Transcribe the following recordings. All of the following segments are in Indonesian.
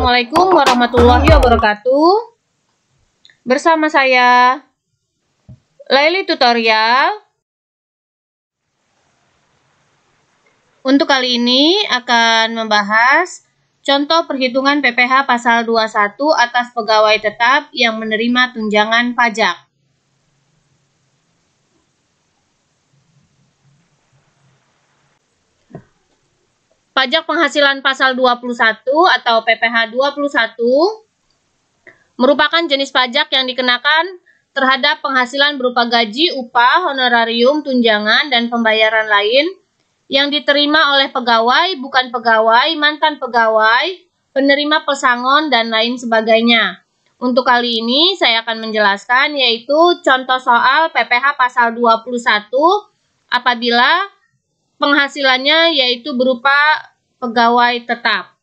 Assalamualaikum warahmatullahi wabarakatuh. Bersama saya Laili Tutorial. Untuk kali ini akan membahas contoh perhitungan PPh pasal 21 atas pegawai tetap yang menerima tunjangan pajak. Pajak penghasilan pasal 21 atau PPh 21 merupakan jenis pajak yang dikenakan terhadap penghasilan berupa gaji, upah, honorarium, tunjangan, dan pembayaran lain yang diterima oleh pegawai, bukan pegawai, mantan pegawai, penerima pesangon, dan lain sebagainya. Untuk kali ini saya akan menjelaskan yaitu contoh soal PPh pasal 21 apabila penghasilannya yaitu berupa pegawai tetap.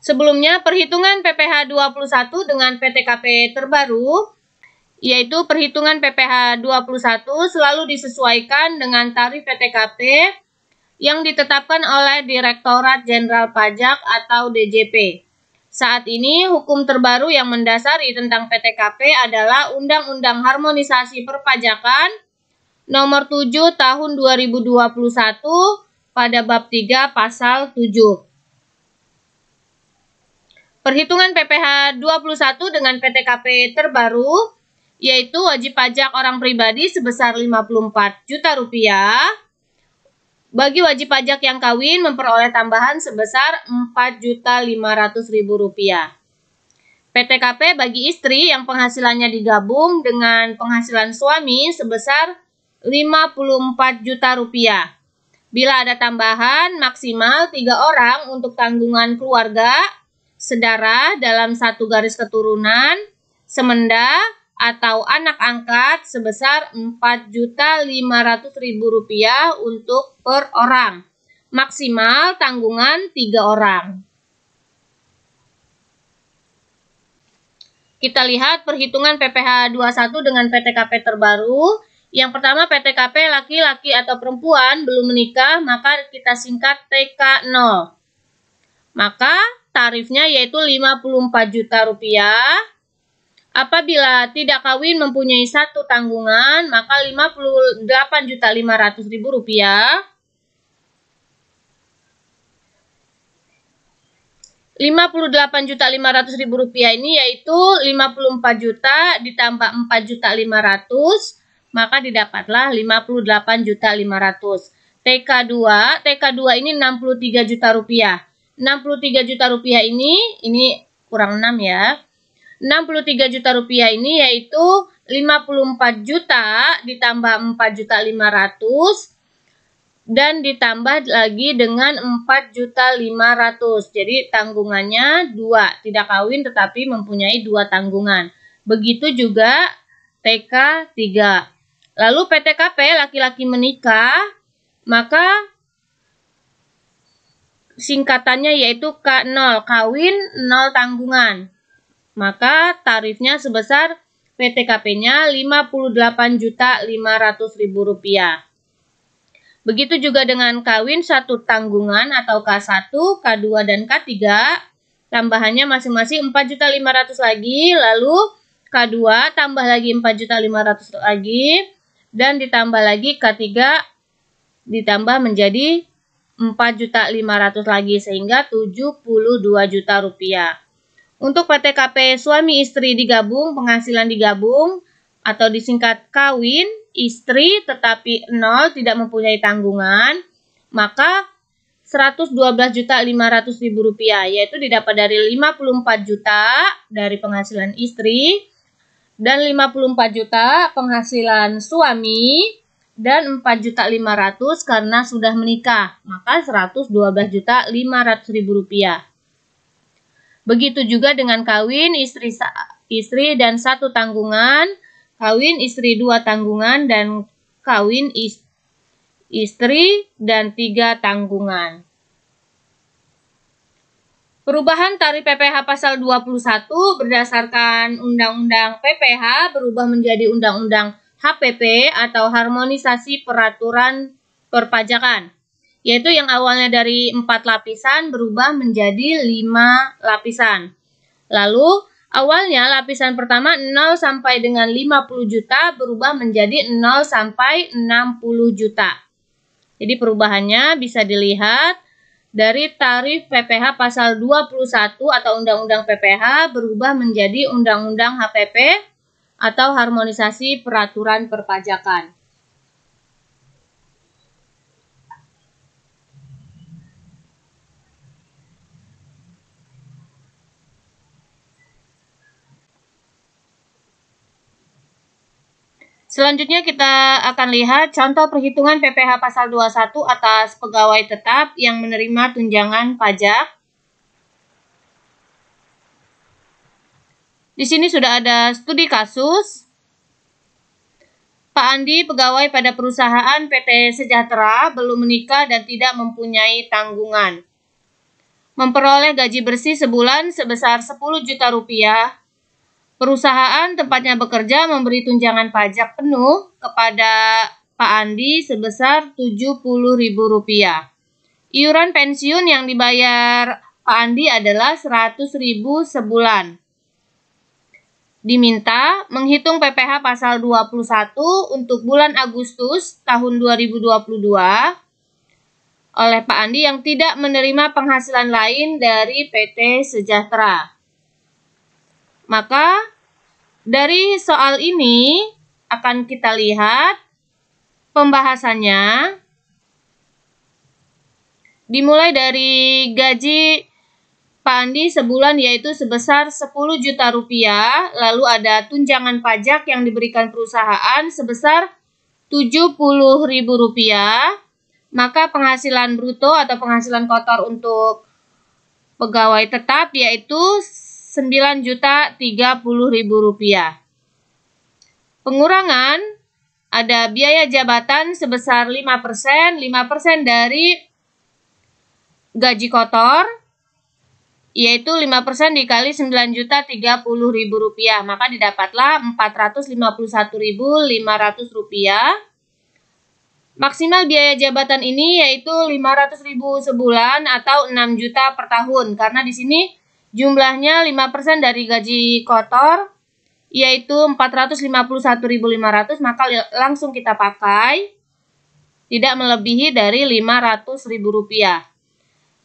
Sebelumnya, perhitungan PPh 21 dengan PTKP terbaru, yaitu perhitungan PPh 21 selalu disesuaikan dengan tarif PTKP yang ditetapkan oleh Direktorat Jenderal Pajak atau DJP. Saat ini, hukum terbaru yang mendasari tentang PTKP adalah Undang-Undang Harmonisasi Perpajakan Nomor 7 Tahun 2021 pada bab 3 pasal 7. Perhitungan PPh 21 dengan PTKP terbaru, yaitu wajib pajak orang pribadi sebesar Rp54 juta. Bagi wajib pajak yang kawin memperoleh tambahan sebesar Rp4.500.000. PTKP bagi istri yang penghasilannya digabung dengan penghasilan suami sebesar Rp54 juta. Bila ada tambahan maksimal 3 orang untuk tanggungan keluarga, sedara dalam satu garis keturunan, semenda, atau anak angkat sebesar Rp4.500.000 untuk per orang. Maksimal tanggungan 3 orang. Kita lihat perhitungan PPh 21 dengan PTKP terbaru. Yang pertama, PTKP laki-laki atau perempuan belum menikah, maka kita singkat TK0. Maka tarifnya yaitu Rp54 juta. Apabila tidak kawin mempunyai satu tanggungan, maka Rp58.500.000. Rp58.500.000 ini yaitu 54 juta ditambah 4.500.000, maka didapatlah Rp58.500.000. TK2 ini Rp63 juta. Rp63 juta ini kurang 6 ya. Rp63 juta ini yaitu 54 juta ditambah 4.500.000 dan ditambah lagi dengan 4.500.000. Jadi tanggungannya 2, tidak kawin tetapi mempunyai 2 tanggungan. Begitu juga TK3. Lalu PTKP laki-laki menikah, maka singkatannya yaitu K0, kawin 0 tanggungan. Maka tarifnya sebesar PTKP-nya Rp58.500.000. Begitu juga dengan kawin 1 tanggungan atau K1, K2, dan K3, tambahannya masing-masing Rp4.500.000 lagi, lalu K2 tambah lagi Rp4.500.000 lagi, dan ditambah lagi K3 ditambah menjadi Rp4.500.000 lagi, sehingga Rp72 juta. Untuk PTKP suami istri digabung, penghasilan digabung atau disingkat kawin, istri tetapi 0 tidak mempunyai tanggungan, maka Rp112.500.000, yaitu didapat dari 54 juta dari penghasilan istri dan 54 juta penghasilan suami dan 4.500.000 karena sudah menikah, maka Rp112.500.000. Begitu juga dengan kawin istri dan 1 tanggungan, kawin istri 2 tanggungan, dan kawin istri dan 3 tanggungan. Perubahan tarif PPh pasal 21 berdasarkan Undang-Undang PPh berubah menjadi Undang-Undang HPP atau Harmonisasi Peraturan Perpajakan. yaitu yang awalnya dari 4 lapisan berubah menjadi 5 lapisan. Lalu, awalnya lapisan pertama 0 sampai dengan 50 juta berubah menjadi 0 sampai 60 juta. Jadi perubahannya bisa dilihat dari tarif PPh pasal 21 atau Undang-Undang PPh berubah menjadi Undang-Undang HPP atau Harmonisasi Peraturan Perpajakan. Selanjutnya kita akan lihat contoh perhitungan PPh pasal 21 atas pegawai tetap yang menerima tunjangan pajak. Di sini sudah ada studi kasus. Pak Andi, pegawai pada perusahaan PT Sejahtera, belum menikah dan tidak mempunyai tanggungan. Memperoleh gaji bersih sebulan sebesar 10 juta rupiah. Perusahaan tempatnya bekerja memberi tunjangan pajak penuh kepada Pak Andi sebesar Rp70.000. Iuran pensiun yang dibayar Pak Andi adalah Rp100.000 sebulan. Diminta menghitung PPh pasal 21 untuk bulan Agustus tahun 2022 oleh Pak Andi yang tidak menerima penghasilan lain dari PT Sejahtera. Maka dari soal ini akan kita lihat pembahasannya dimulai dari gaji Pak Andi sebulan yaitu sebesar 10 juta rupiah, lalu ada tunjangan pajak yang diberikan perusahaan sebesar Rp70.000, maka penghasilan bruto atau penghasilan kotor untuk pegawai tetap yaitu Rp9.030.000. Pengurangan ada biaya jabatan sebesar 5% dari gaji kotor, yaitu 5% dikali Rp9.030.000, maka didapatlah Rp451.500. Maksimal biaya jabatan ini yaitu Rp500.000 sebulan atau 6 juta per tahun, karena di sini jumlahnya 5% dari gaji kotor, yaitu Rp451.500, maka langsung kita pakai, tidak melebihi dari Rp500.000.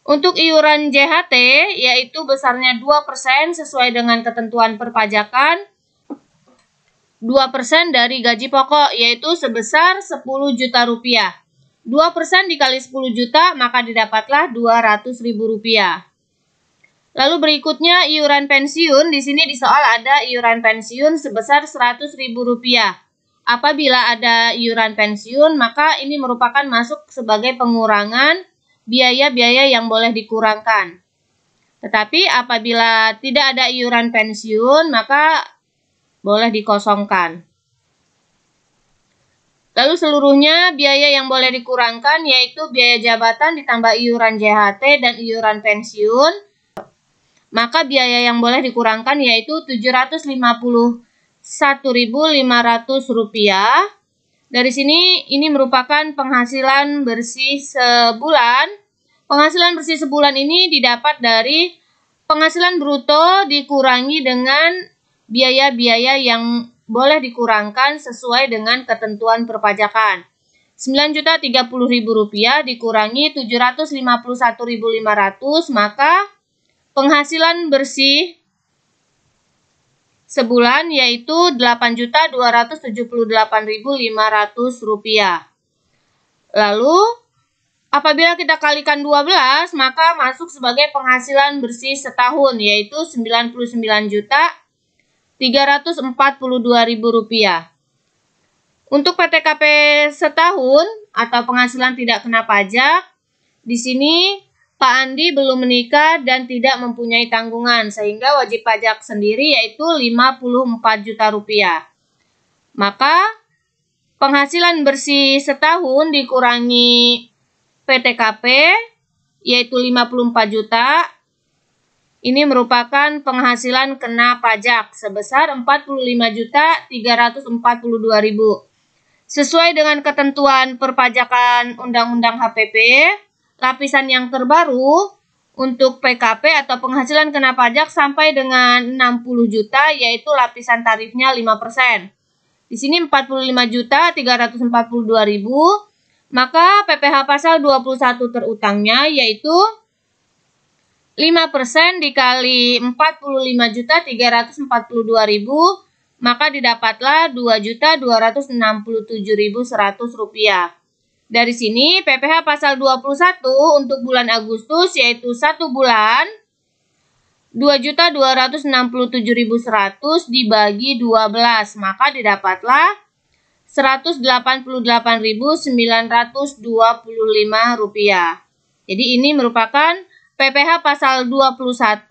Untuk iuran JHT, yaitu besarnya 2% sesuai dengan ketentuan perpajakan, 2% dari gaji pokok, yaitu sebesar Rp10 juta. 2% dikali 10 juta, maka didapatlah Rp200.000. Lalu berikutnya iuran pensiun. Di sini di soal ada iuran pensiun sebesar Rp100.000. Apabila ada iuran pensiun, maka ini merupakan masuk sebagai pengurangan biaya-biaya yang boleh dikurangkan. Tetapi apabila tidak ada iuran pensiun, maka boleh dikosongkan. Lalu seluruhnya biaya yang boleh dikurangkan yaitu biaya jabatan ditambah iuran JHT dan iuran pensiun. Maka biaya yang boleh dikurangkan yaitu Rp751.500. Dari sini ini merupakan penghasilan bersih sebulan. Penghasilan bersih sebulan ini didapat dari penghasilan bruto dikurangi dengan biaya-biaya yang boleh dikurangkan sesuai dengan ketentuan perpajakan. Rp9.030.000 dikurangi Rp751.500, maka penghasilan bersih sebulan yaitu Rp8.278.500. Lalu, apabila kita kalikan 12, maka masuk sebagai penghasilan bersih setahun yaitu Rp99.342.000. Untuk PTKP setahun atau penghasilan tidak kena pajak, di sini Pak Andi belum menikah dan tidak mempunyai tanggungan, sehingga wajib pajak sendiri yaitu Rp54 juta. Maka penghasilan bersih setahun dikurangi PTKP yaitu Rp54 juta. Ini merupakan penghasilan kena pajak sebesar Rp45.342.000. Sesuai dengan ketentuan perpajakan Undang-Undang HPP, lapisan yang terbaru untuk PKP atau penghasilan kena pajak sampai dengan 60 juta yaitu lapisan tarifnya 5%. Di sini 45.342.000, maka PPh pasal 21 terutangnya yaitu 5% dikali 45.342.000, maka didapatlah Rp2.267.100. Dari sini PPh pasal 21 untuk bulan Agustus yaitu 1 bulan Rp2.267.100 dibagi 12, maka didapatlah Rp180.925. Jadi ini merupakan PPh pasal 21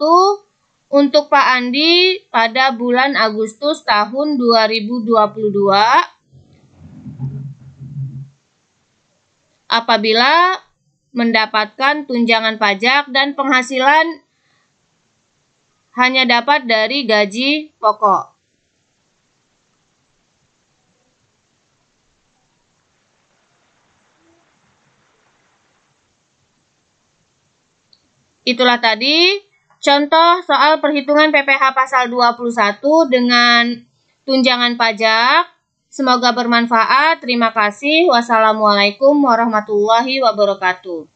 untuk Pak Andi pada bulan Agustus tahun 2022 apabila mendapatkan tunjangan pajak dan penghasilan hanya dapat dari gaji pokok. Itulah tadi contoh soal perhitungan PPh pasal 21 dengan tunjangan pajak. Semoga bermanfaat. Terima kasih. Wassalamualaikum warahmatullahi wabarakatuh.